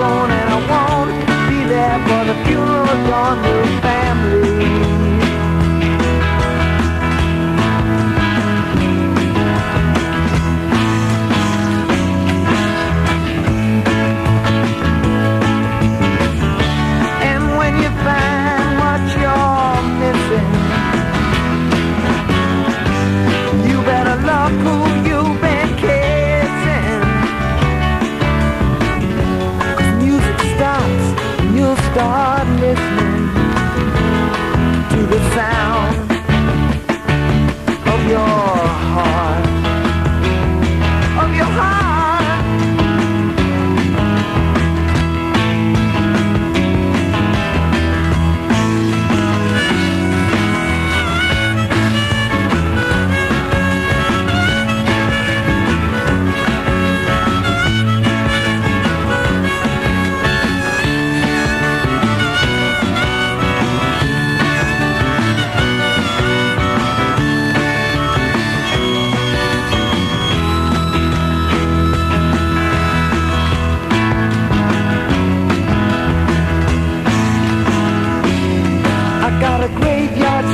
alone, and I won't be there for the funeral of your new family. And when you find what you're missing, you better love who you've been kissing. 'Cause music stops and you'll start listening to the sound of your heart, of your heart.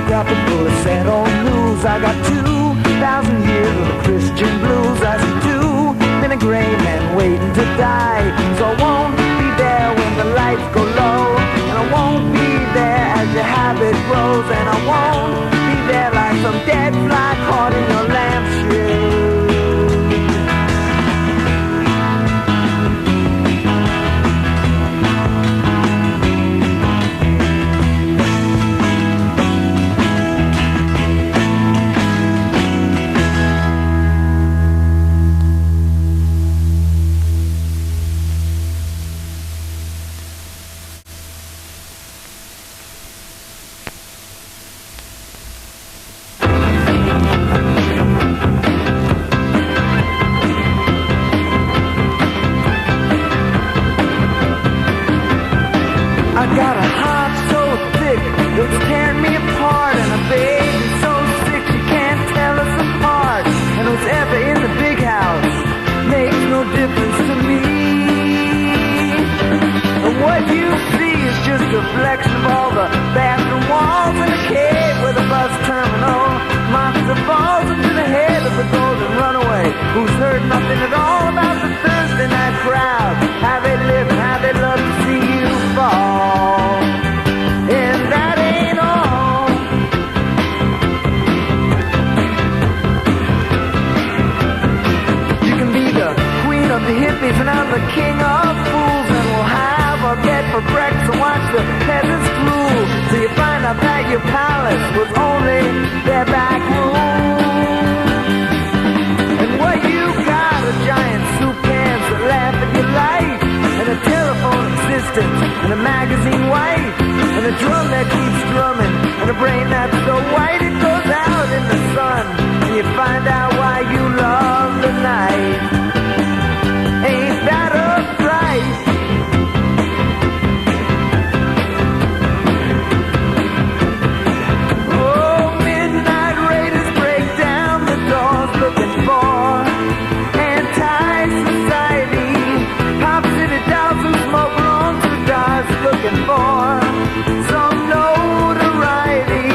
Scrapbook full of sad old news. I got 2,000 years of the Christian blues. I see too many gray men waiting to die. So I won't be there when the lights go low, and I won't be there as your habit grows, and I won't be there like some dead fly caught in your lampshade. Reflection of all the bathroom walls in the cave with a bus terminal. Monster falls into the head of the golden runaway, who's heard nothing at all about the Thursday night crowd. How they live, how they love to see you fall. And that ain't all. You can be the queen of the hippies and I'm the king of fools, and we'll have or get for breakfast and watch the peasants drool, till you find out that your palace was only their back room. And what you got are giant soup cans that laugh at your life, and a telephone existence, and a magazine wife, and a drum that keeps drumming, and a brain that's so white it goes out in the sun, and you find out why you love the night. Ain't that a fright? Looking for some notoriety.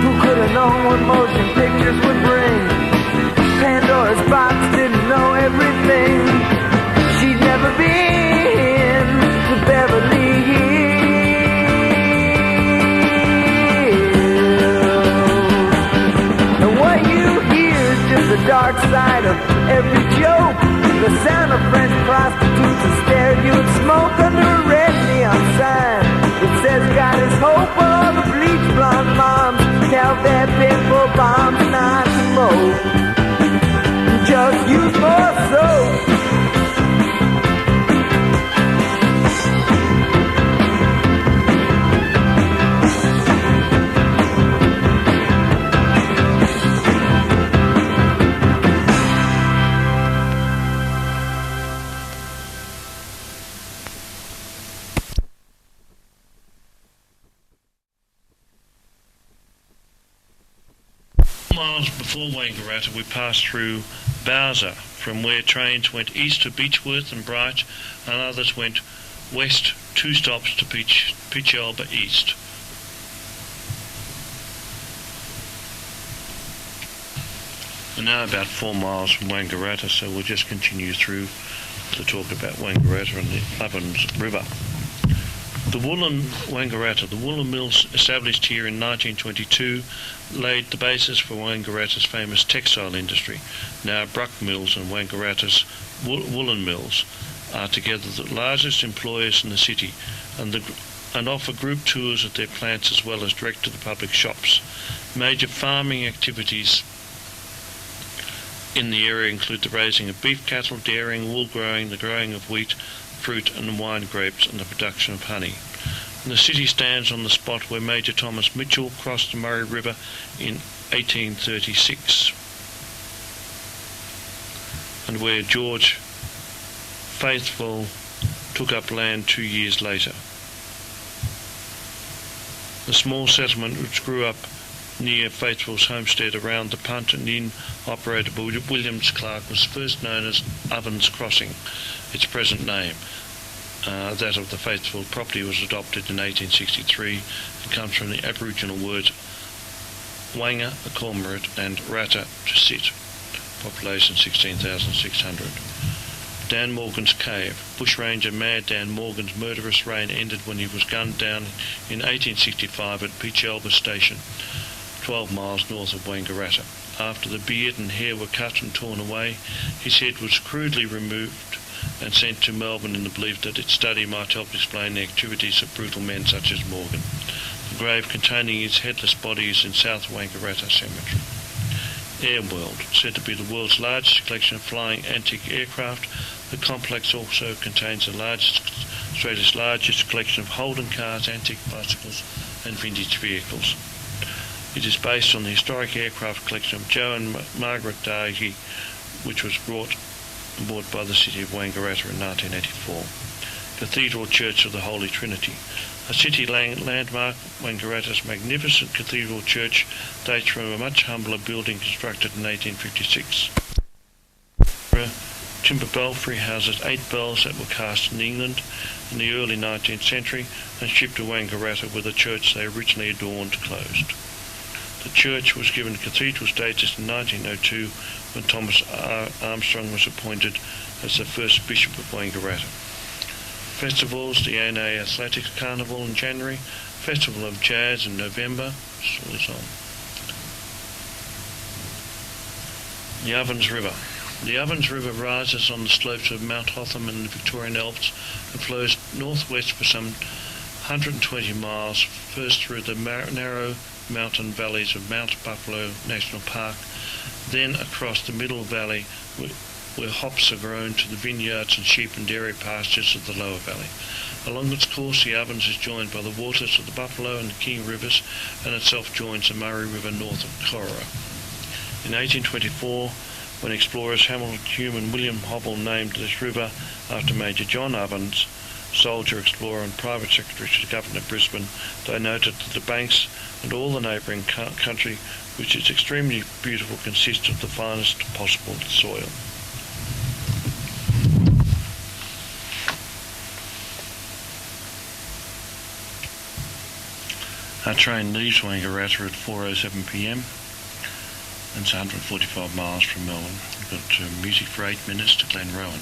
Who could have known what motion pictures would bring? Pandora's box didn't know everything. She'd never been to Beverly Hills. And what you hear is just the dark side of every joke. The sound of French prostitutes who stare at you and smoke under a red neon sign that says God is hope, while all the bleach blonde moms tell their pimple bombs not to mope. Just use more soap. Miles before Wangaratta we passed through Bowser, from where trains went east to Beechworth and Bright and others went West, 2 stops to Pichelba East. We're now about 4 miles from Wangaratta, so we'll just continue through to talk about Wangaratta and the Ovens River. The woolen mills established here in 1922 laid the basis for Wangaratta's famous textile industry. Now Bruck Mills and Wangaratta's woolen mills are together the largest employers in the city and offer group tours of their plants as well as direct to the public shops. Major farming activities in the area include the raising of beef cattle, dairying, wool growing, the growing of wheat, fruit and wine grapes and the production of honey. And the city stands on the spot where Major Thomas Mitchell crossed the Murray River in 1836 and where George Faithful took up land 2 years later. The small settlement which grew up near Faithful's homestead around the punt and inn operated by Williams Clark was first known as Ovens Crossing. Its present name, that of the Faithful property, was adopted in 1863 and comes from the Aboriginal words Wanga, a cormorant, and Ratta, to sit. Population 16,600. Dan Morgan's Cave. Bushranger Mad Dan Morgan's murderous reign ended when he was gunned down in 1865 at Pichelba Station, 12 miles north of Wangaratta. After the beard and hair were cut and torn away, his head was crudely removed and sent to Melbourne in the belief that its study might help explain the activities of brutal men such as Morgan. The grave containing his headless body is in South Wangaratta Cemetery. Airworld, said to be the world's largest collection of flying antique aircraft, the complex also contains Australia's largest collection of Holden cars, antique bicycles and vintage vehicles. It is based on the historic aircraft collection of Joe and Margaret Dargy, which was brought aboard by the city of Wangaratta in 1984. Cathedral Church of the Holy Trinity. A city landmark, Wangaratta's magnificent cathedral church dates from a much humbler building constructed in 1856. Timber belfry houses 8 bells that were cast in England in the early 19th century and shipped to Wangaratta, where the church they originally adorned closed. The church was given cathedral status in 1902 when Thomas Armstrong was appointed as the first bishop of Wangaratta. Festivals, the ANA Athletics Carnival in January, Festival of Jazz in November, still is on. The Ovens River. The Ovens River rises on the slopes of Mount Hotham in the Victorian Alps and flows northwest for some 120 miles, first through the narrow mountain valleys of Mount Buffalo National Park, then across the Middle Valley where hops are grown to the vineyards and sheep and dairy pastures of the lower valley. Along its course, the Ovens is joined by the waters of the Buffalo and the King Rivers, and itself joins the Murray River north of Corowa. In 1824, when explorers Hamilton Hume and William Hobble named this river after Major John Ovens, soldier, explorer and private secretary to the Government of Brisbane, they noted that the banks and all the neighbouring country, which is extremely beautiful, consists of the finest possible soil. Our train leaves Wangaratta at 4:07 p.m. and it's 145 miles from Melbourne. We've got music for 8 minutes to Glenrowan.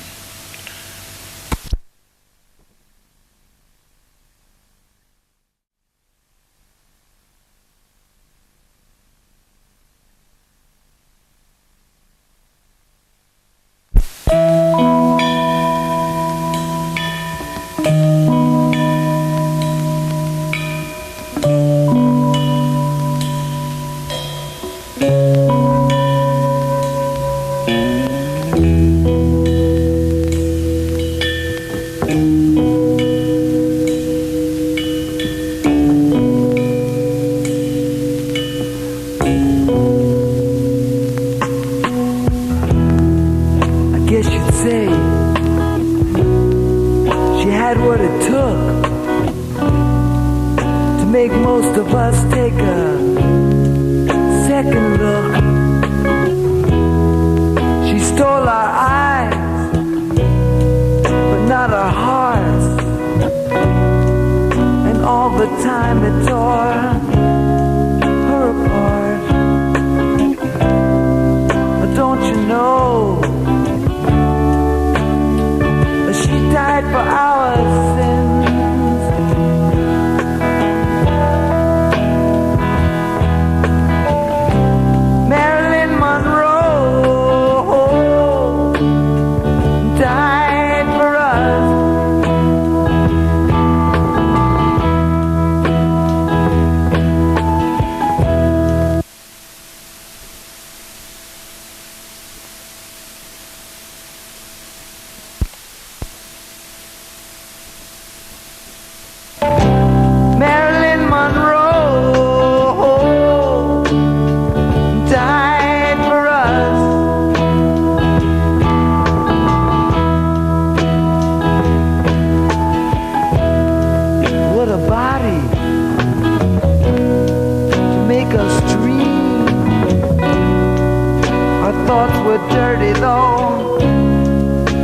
thoughts were dirty though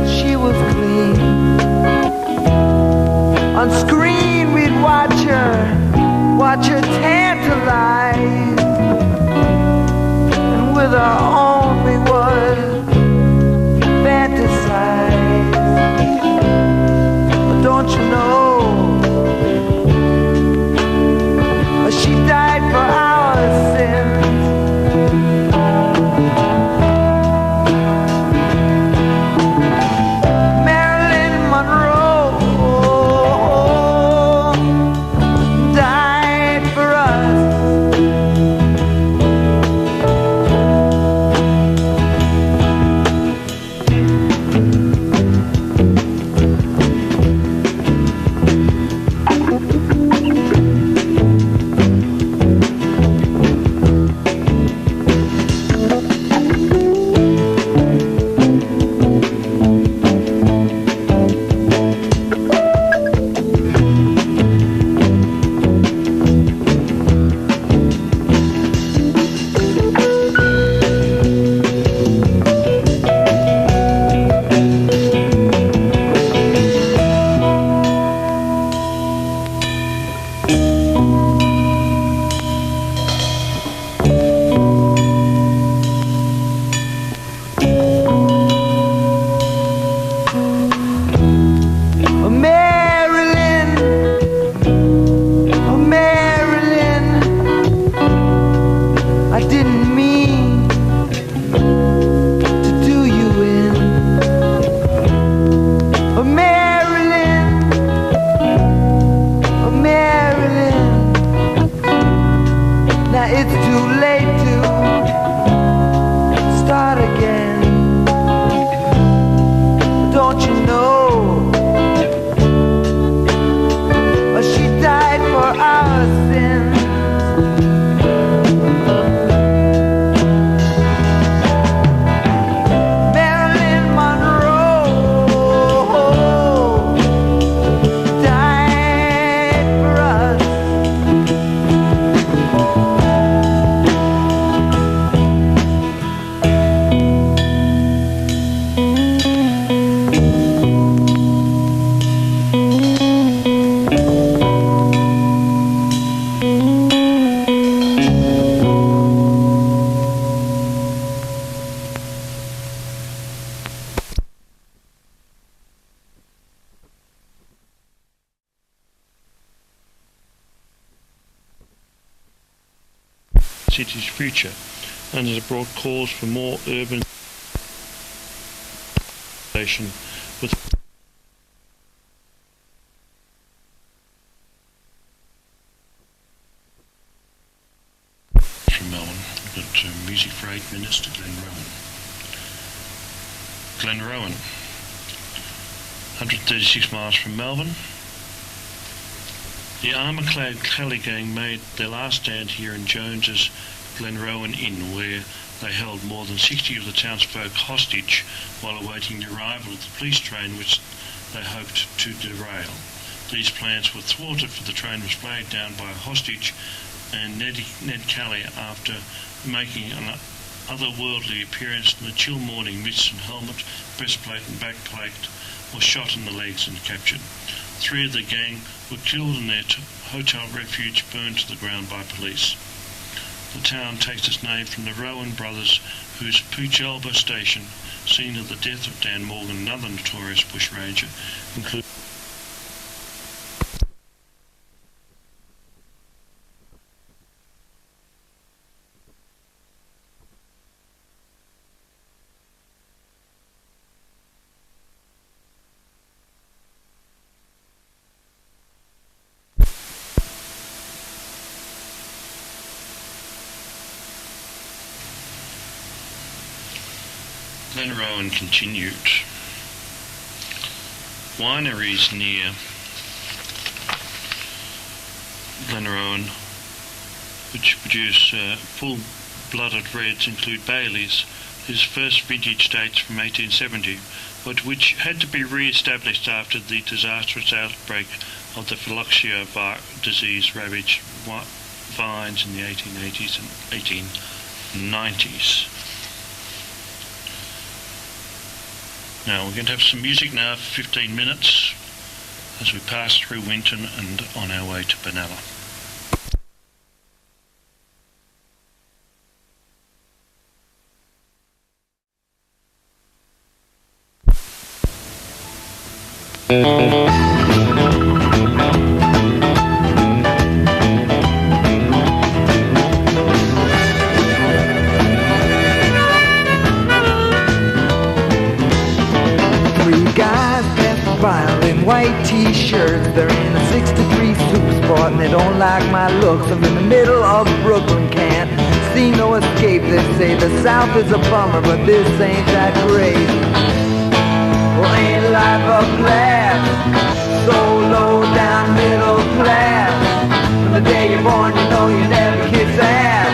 she was clean. On screen we'd watch her tantalize, and with her own we would fantasize. But don't you know, she died for our sins. Marilyn Monroe died for us. city's future, and it brought calls for more urban with from Melbourne. We've got music for 8 minutes to Glenrowan. Glenrowan, 136 miles from Melbourne. The armour-clad Kelly gang made their last stand here in Jones's Glenrowan Inn, where they held more than 60 of the townsfolk hostage while awaiting the arrival of the police train which they hoped to derail. These plans were thwarted, for the train was flagged down by a hostage, and Ned Kelly, after making an otherworldly appearance in the chill morning mist and helmet, breastplate and backplate, was shot in the legs and captured. 3 of the gang were killed and their hotel refuge burned to the ground by police. The town takes its name from the Rowan brothers, whose Poochhelba station, scene of the death of Dan Morgan, another notorious bushranger, included Glenrowan continued. Wineries near Glenrowan, which produce full-blooded reds, include Bailey's, whose first vintage dates from 1870, but which had to be re-established after the disastrous outbreak of the phylloxera disease ravaged vines in the 1880s and 1890s. Now we're going to have some music now for 15 minutes as we pass through Winton and on our way to Benalla. In white t-shirts, they're in a 6-degree super sport and they don't like my looks. I'm in the middle of Brooklyn, can't see no escape. They say the South is a bummer, but this ain't that great. Well, ain't life a blast? So low down middle class. From the day you're born, you know you never kiss ass.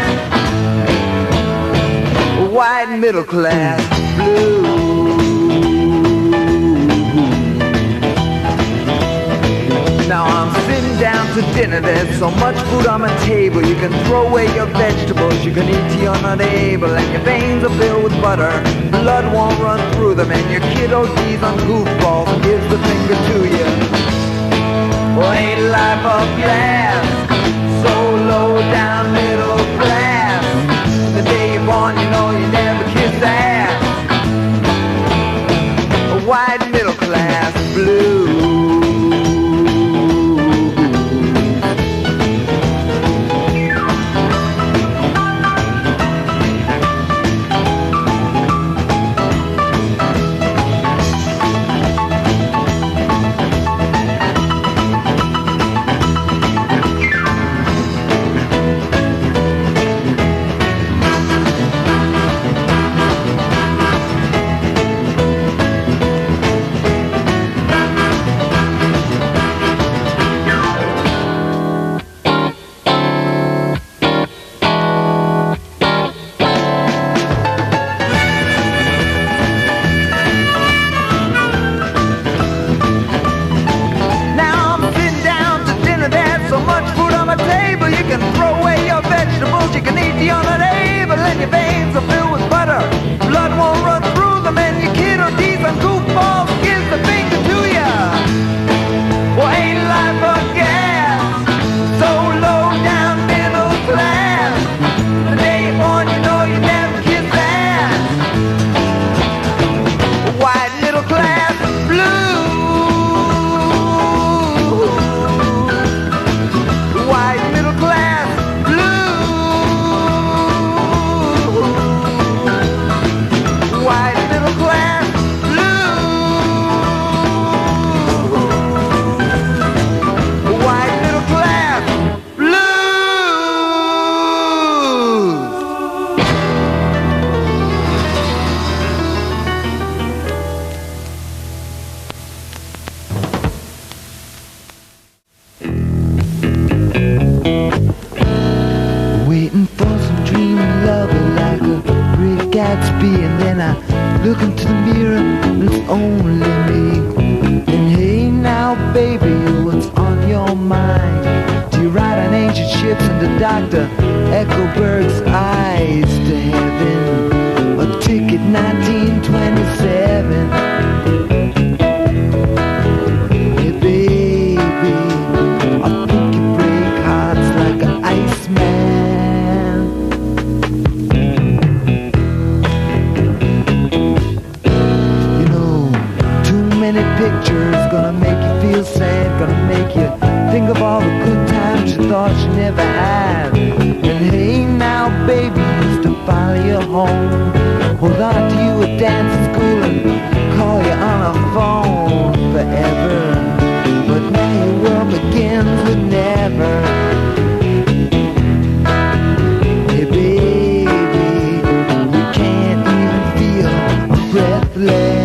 White middle class blue. Now I'm sitting down to dinner, there's so much food on my table. You can throw away your vegetables, you can eat till you're not able. And your veins are filled with butter, blood won't run through them. And your kid ODs on goofballs and gives the finger to you. Well, ain't life a blast? So low down middle class. The day you're born, you know you never kiss ass. A white middle class blue. You can eat the unable and your veins are filled with butter. Blood won't run through them and your kid ODs on goofballs gives the finger to ya. Well, ain't life a gas? So low down middle class. The day you're born, you know you never kiss ass. White middle class blue. White middle class. And then I look into the mirror and it's only me. And hey now baby, what's on your mind? Do you ride on ancient ships under Dr. Eckelberg's eyes to heaven? A ticket 1927. Hey baby, I think you break hearts like an iceman. Pictures gonna make you feel sad, gonna make you think of all the good times you thought you never had. And hey now baby, used to follow you home, hold on to you at dance at school and call you on a phone forever. But now your world begins with never. Hey baby, you can't even feel a breathless.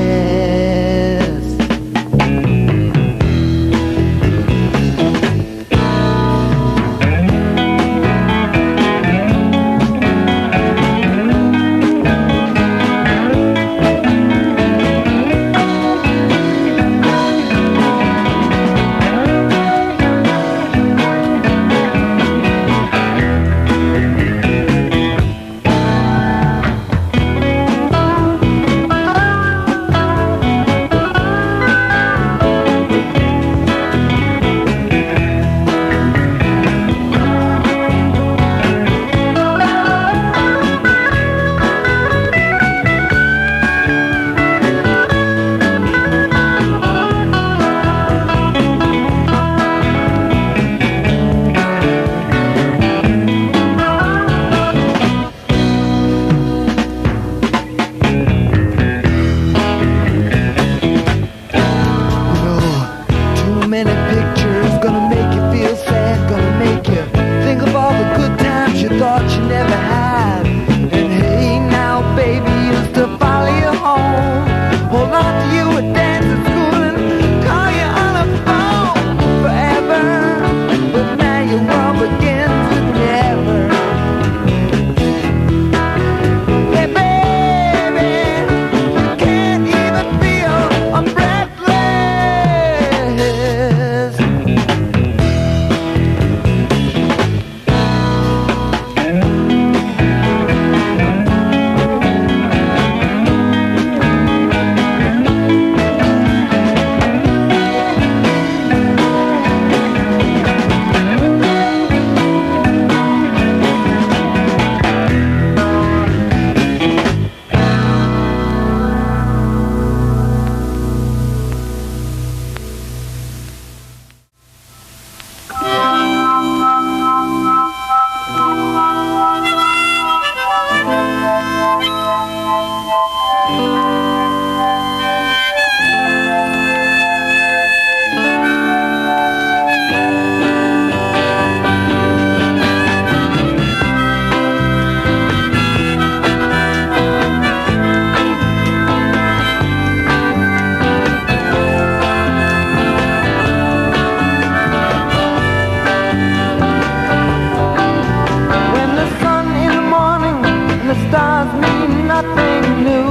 When the sun in the morning and the stars mean nothing new,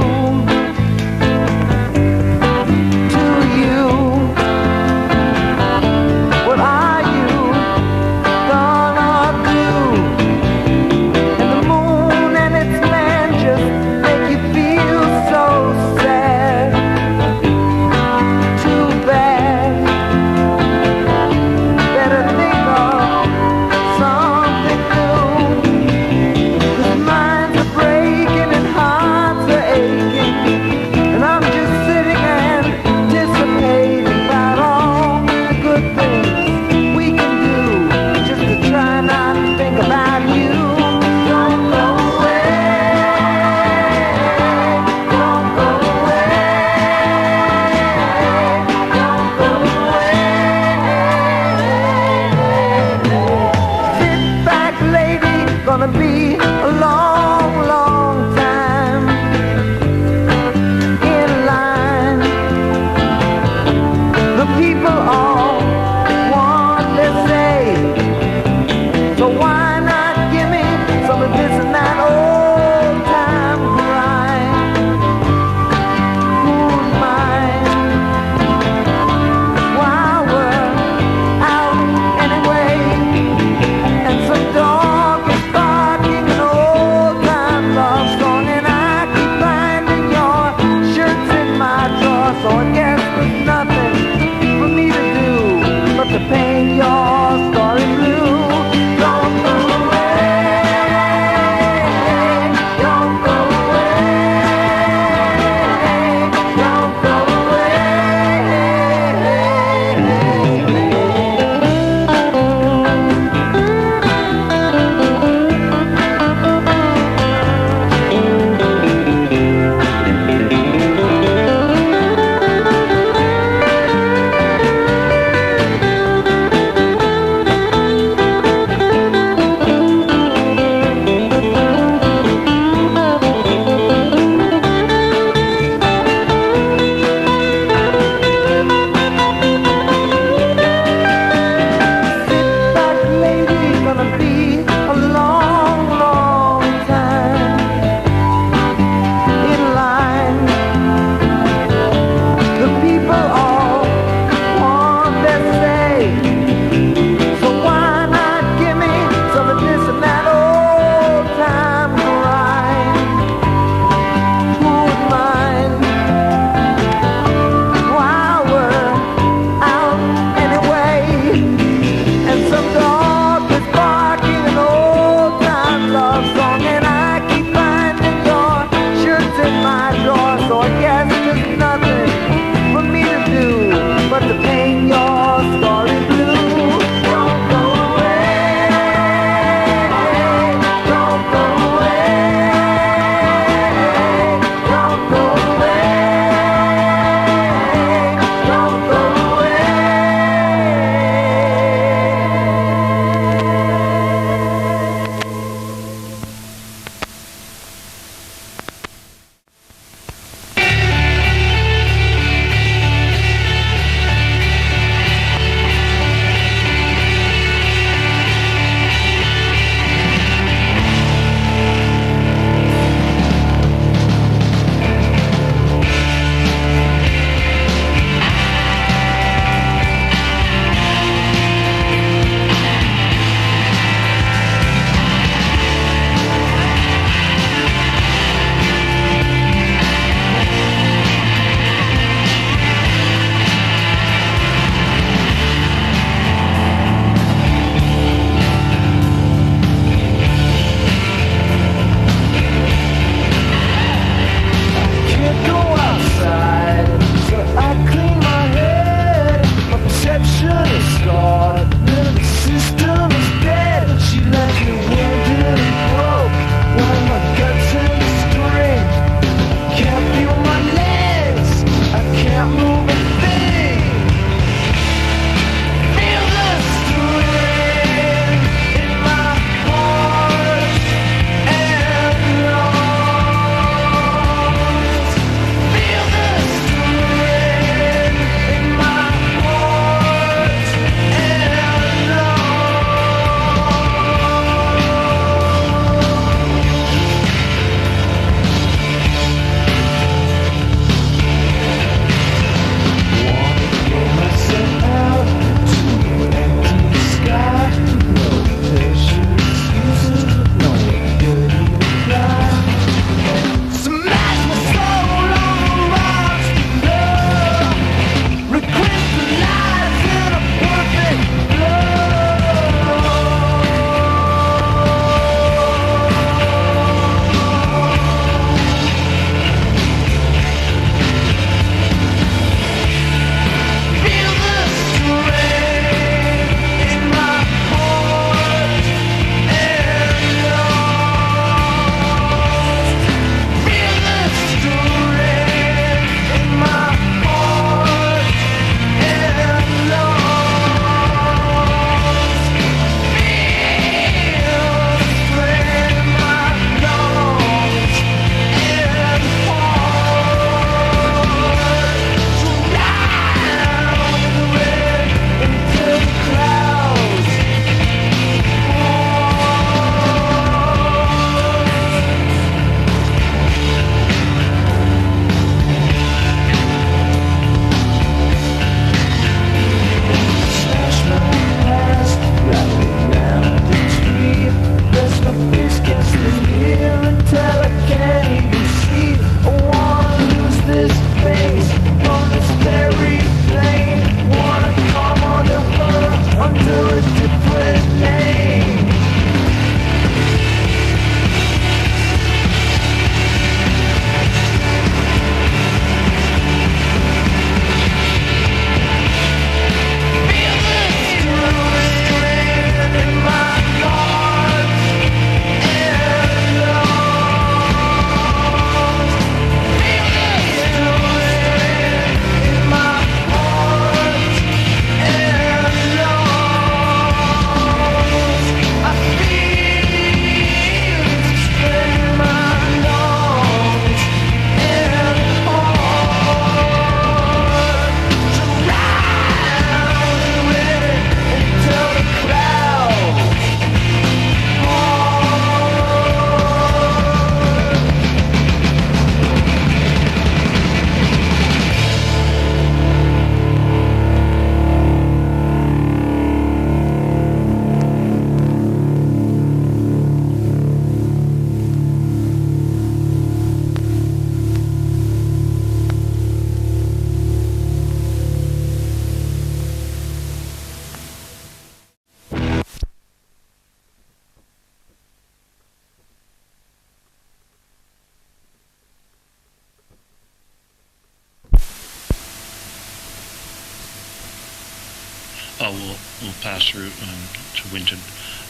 we'll pass through to Winton.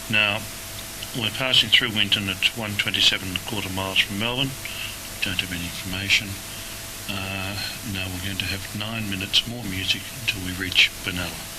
Now, we're passing through Winton at 127.25 miles from Melbourne. Don't have any information. Now we're going to have 9 minutes more music until we reach Benalla.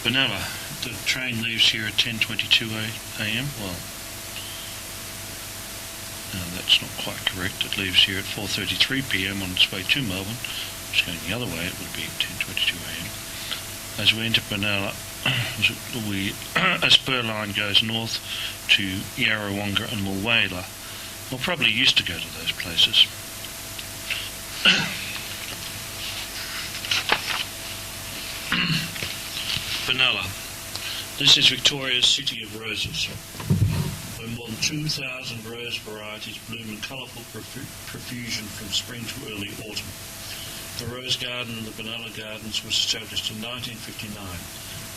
Benalla, the train leaves here at 10:22 a.m. Well, no, that's not quite correct. It leaves here at 4:33 p.m. on its way to Melbourne. It's going the other way. It would be 10:22 a.m. As we enter Benalla, a spur line goes north to Yarrawonga and Mulwala. We'll probably used to go to those places. Benalla. This is Victoria's City of Roses, where more than 2,000 rose varieties bloom in colourful profusion from spring to early autumn. The Rose Garden and the Benalla Gardens was established in 1959.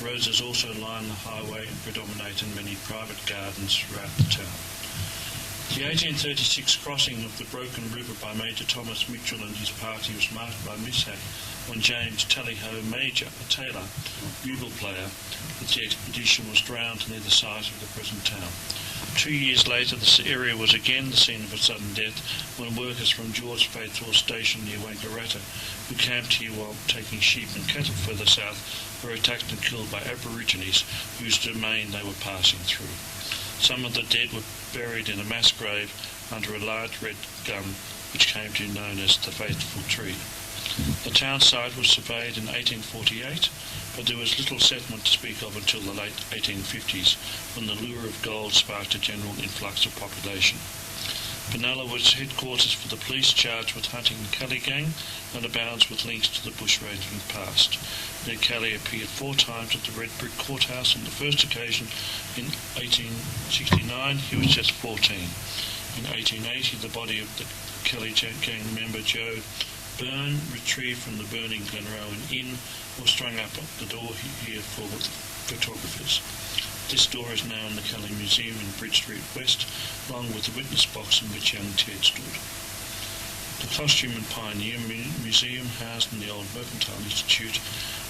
Roses also line the highway and predominate in many private gardens throughout the town. The 1836 crossing of the Broken River by Major Thomas Mitchell and his party was marked by mishap when James Tallyho Major, a tailor, bugle player with the expedition, was drowned near the site of the present town. 2 years later, this area was again the scene of a sudden death when workers from George Faithful's station near Wangaratta, who camped here while taking sheep and cattle further south, were attacked and killed by Aborigines whose domain they were passing through. Some of the dead were buried in a mass grave under a large red gum which came to be known as the Faithful Tree. The town site was surveyed in 1848, but there was little settlement to speak of until the late 1850s, when the lure of gold sparked a general influx of population. Benalla was headquarters for the police charged with hunting the Kelly gang and abounds with links to the bushraiding past. Ned Kelly appeared 4 times at the Red Brick Courthouse. On the first occasion in 1869, he was just 14. In 1880, the body of the Kelly gang member Joe Byrne, retrieved from the burning Glenrowan Inn, was strung up at the door here for photographers. This door is now in the Kelly Museum in Bridge Street West, along with the witness box in which young Ted stood. The Costume and Pioneer Museum, housed in the old Mercantile Institute,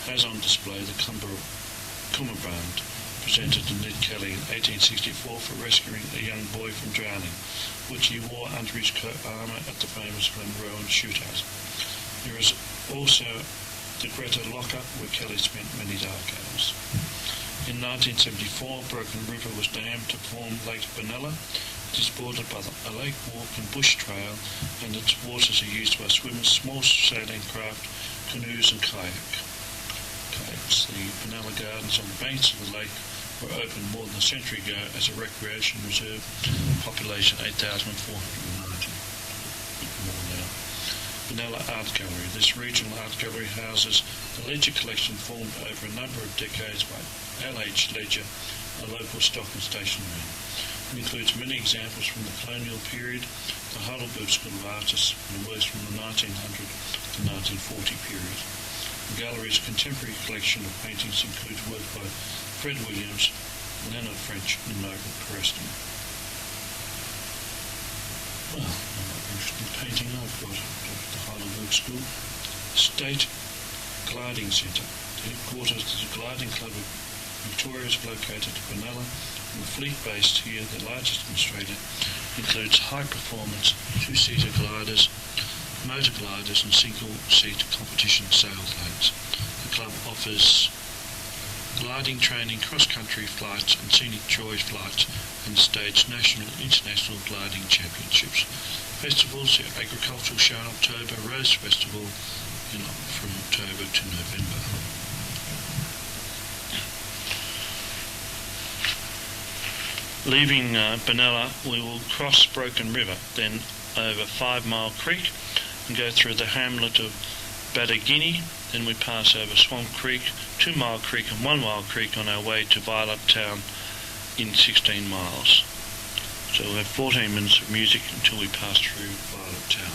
has on display the cummerbund presented to Ned Kelly in 1864 for rescuing a young boy from drowning, which he wore under his coat armour at the famous Glenrowan shootout. There is also the Greta Locker, where Kelly spent many dark hours. In 1974, Broken River was dammed to form Lake Benalla. It is bordered by a lake walk and bush trail, and its waters are used by swimmers, small sailing craft, canoes and kayaks. The Benalla Gardens on the banks of the lake were opened more than a century ago as a recreation reserve, population 8,490. More now. Benalla Art Gallery. This regional art gallery houses the ledger collection formed over a number of decades by L.H. Ledger, a local stock and station man. It includes many examples from the colonial period, the Heidelberg School of Artists, and works from the 1900 to 1940 period. The gallery's contemporary collection of paintings includes work by Fred Williams, Leonard French, and Margaret Preston. Well, another interesting painting I've got at the Heidelberg School. State Gliding Centre. The headquarters of the Gliding Club of Victoria is located at Benalla, and the fleet based here, the largest in Australia, includes high-performance 2-seater gliders, motor gliders and single-seat competition sailboats. The club offers gliding training, cross-country flights and scenic joy flights, and staged national and international gliding championships. Festivals: the Agricultural Show in October, Rose Festival from October to November. Leaving Benalla, we will cross Broken River, then over 5 Mile Creek, and go through the hamlet of Baddaginny. Then we pass over Swamp Creek, 2 Mile Creek and 1 Mile Creek on our way to Violet Town in 16 miles. So we'll have 14 minutes of music until we pass through Violet Town.